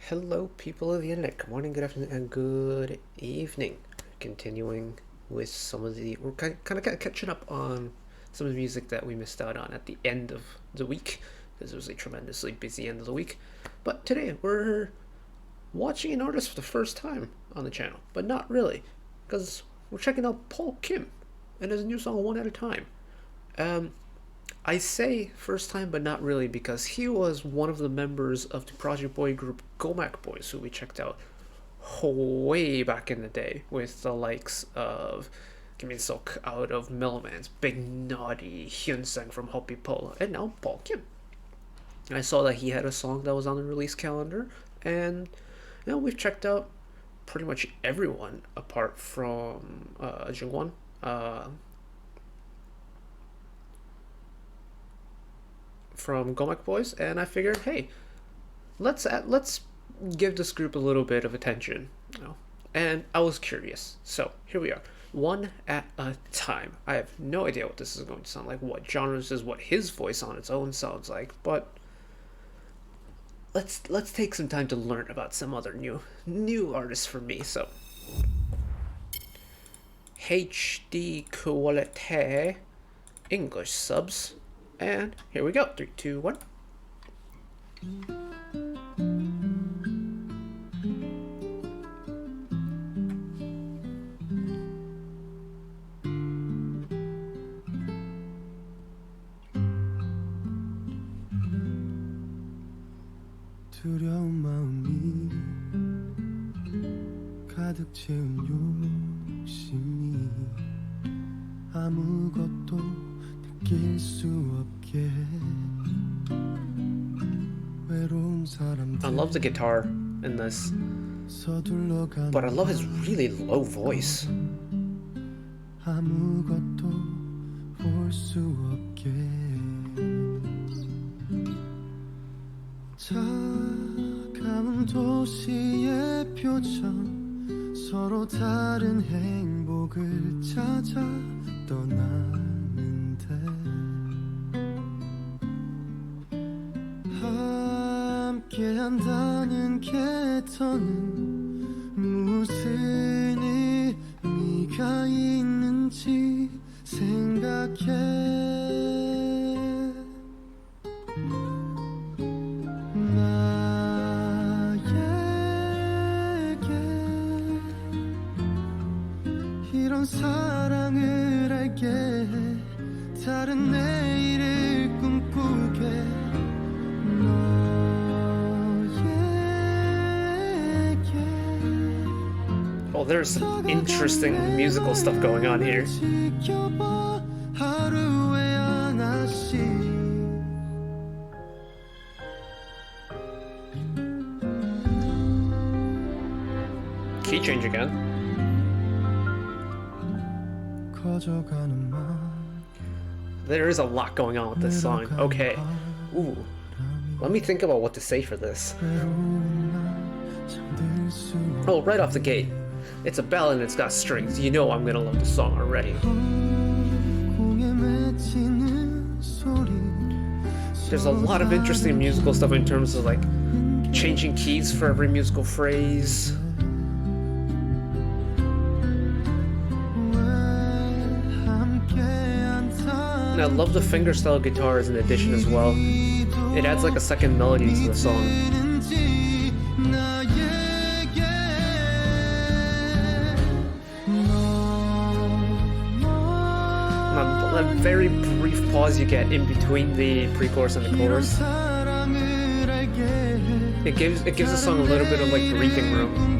Hello, people of the internet. Good morning, good afternoon, and good evening. Continuing with we're kind of catching up on some of the music that we missed out on at the end of the week, because it was a tremendously busy end of the week. But today we're watching an artist for the first time on the channel, but not really, because we're checking out Paul Kim and his new song "One at a Time." I say first time, but not really, because he was one of the members of the Project Boy group Gomak Boys, who we checked out way back in the day with the likes of Kim In-sok out of Melman's, Big Naughty, Hyun-sang from Hoppy Polo, and now Paul Kim. I saw that he had a song that was on the release calendar, and we've checked out pretty much everyone apart from Jungwon. From Gomak Boys, and I figured, hey, let's give this group a little bit of attention, And I was curious, so here we are, One at a Time. I have no idea what this is going to sound like, what genres is, what his voice on its own sounds like, but let's take some time to learn about some other new artists for me. So HD quality English subs. And here we go. 3, 2, 1. 두려운 마음이 가득 채운 욕심이 아무것도 느낄 수 없게 외로운 사람들 I love the guitar in this, but I love his really low voice. 아무것도 볼 수 없게 차가운 도시의 표정 서로 다른 행복을 찾아 떠나는데 함께한다는 게 더는 무슨 의미가 있는지 생각해 이런 사랑을 알게 해 다른 내일을 꿈꾸게 너에게 Oh, there's some interesting musical stuff going on here. 지켜봐 하루에 하나씩 Key change again. 커져가는 맘 There is a lot going on with this song. Okay. Ooh. Let me think about what to say for this. Oh, right off the gate. It's a ballad and it's got strings. You know I'm gonna love the song already. There's a lot of interesting musical stuff in terms of like changing keys for every musical phrase. And I love the fingerstyle guitars in addition as well. It adds like a second melody to the song. And that very brief pause you get in between the pre-chorus and the chorus. It gives the song a little bit of like breathing room.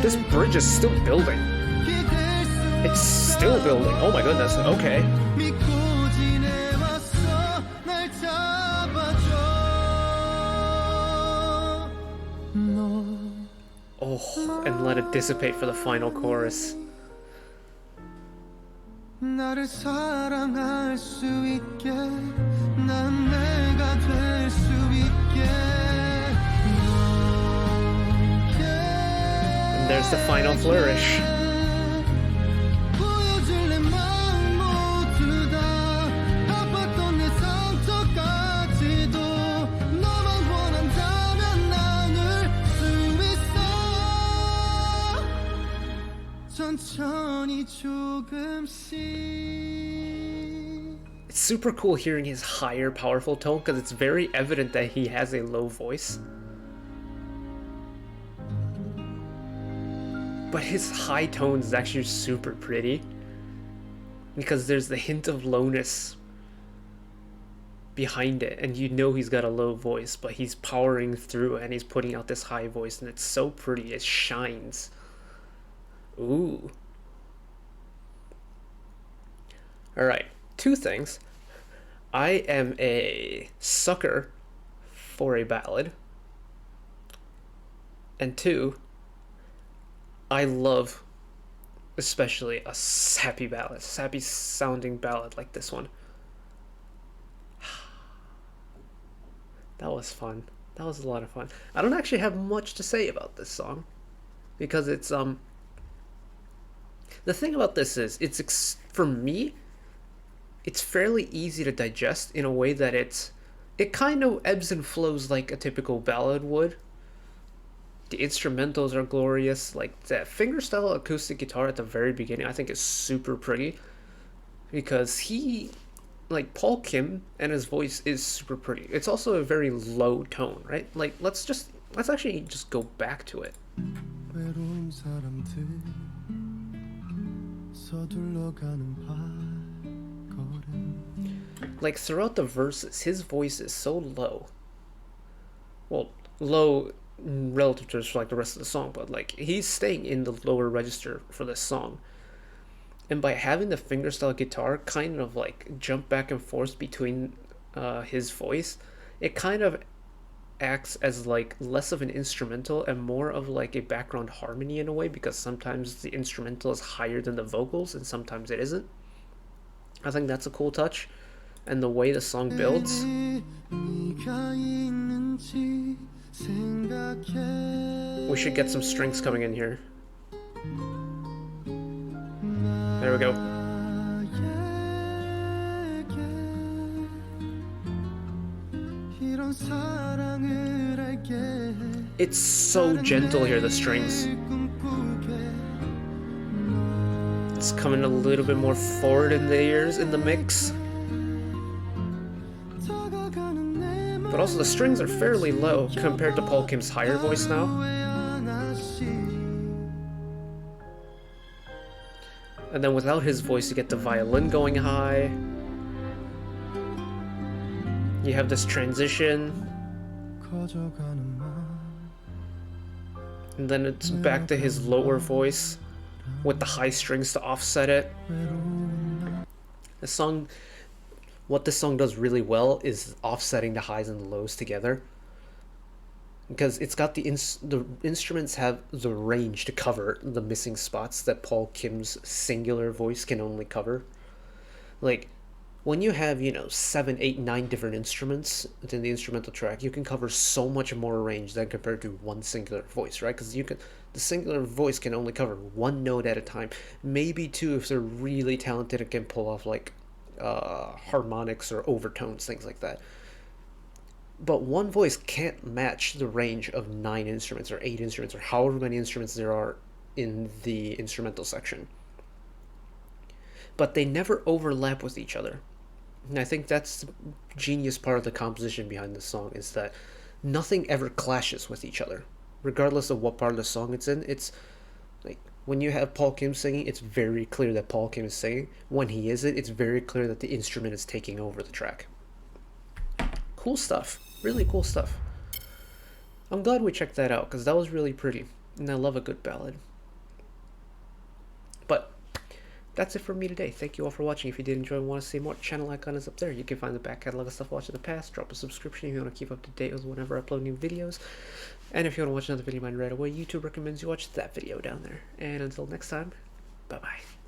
This bridge is still building. It's still building. Oh my goodness. Okay. and let it dissipate for the final chorus. 나를 사랑할 수 있게 난 내가 될 수 있게 And there's the final flourish. 보여줄 내 마음 모두 다 아팠던 내 상처까지도 너만 원한다면 나눌 수 있어 천천히 조금씩 It's super cool hearing his higher, powerful tone because it's very evident that he has a low voice. But his high tones is actually super pretty because there's the hint of lowness behind it, and you know he's got a low voice, but he's powering through and he's putting out this high voice, and it's so pretty. It shines. Ooh. Alright, two things. I am a sucker for a ballad. And two, I love especially a sappy ballad, sappy sounding ballad like this one. That was fun. That was a lot of fun. I don't actually have much to say about this song because it's the thing about this is it's for me it's fairly easy to digest in a way that it kind of ebbs and flows like a typical ballad would. The instrumentals are glorious. Like that fingerstyle acoustic guitar at the very beginning I think is super pretty because like Paul Kim and his voice is super pretty. It's also a very low tone, right? Like let's actually just go back to it. 외로운 사람들 서둘러 가는 발걸음 Like throughout the verses, his voice is so low. Well, low relative to like the rest of the song, but like he's staying in the lower register for this song. And by having the fingerstyle guitar kind of like jump back and forth between his voice, it kind of acts as like less of an instrumental and more of like a background harmony in a way, because sometimes the instrumental is higher than the vocals and sometimes it isn't. I think that's a cool touch. And the way the song builds. We should get some strings coming in here. There we go. It's so gentle here, the strings. It's coming a little bit more forward in the ears in the mix. But also the strings are fairly low compared to Paul Kim's higher voice now. And then without his voice you get the violin going high. You have this transition. And then it's back to his lower voice with the high strings to offset it. What this song does really well is offsetting the highs and the lows together. Because it's got the instruments have the range to cover the missing spots that Paul Kim's singular voice can only cover. Like, when you have, 7, 8, 9 different instruments within the instrumental track, you can cover so much more range than compared to one singular voice, right? Because the singular voice can only cover one note at a time, maybe two if they're really talented and can pull off like harmonics or overtones, things like that. But one voice can't match the range of 9 instruments or 8 instruments or however many instruments there are in the instrumental section. But they never overlap with each other. And I think that's the genius part of the composition behind this song, is that nothing ever clashes with each other. Regardless of what part of the song it's in, it's like when you have Paul Kim singing, it's very clear that Paul Kim is singing. When he isn't, it's very clear that the instrument is taking over the track. Cool stuff. Really cool stuff. I'm glad we checked that out because that was really pretty. And I love a good ballad. But that's it from me today. Thank you all for watching. If you did enjoy and want to see more, channel icon is up there. You can find the back catalog of stuff watched in the past. Drop a subscription if you want to keep up to date with whenever I upload new videos. And if you want to watch another video of mine right away, YouTube recommends you watch that video down there. And until next time, bye bye.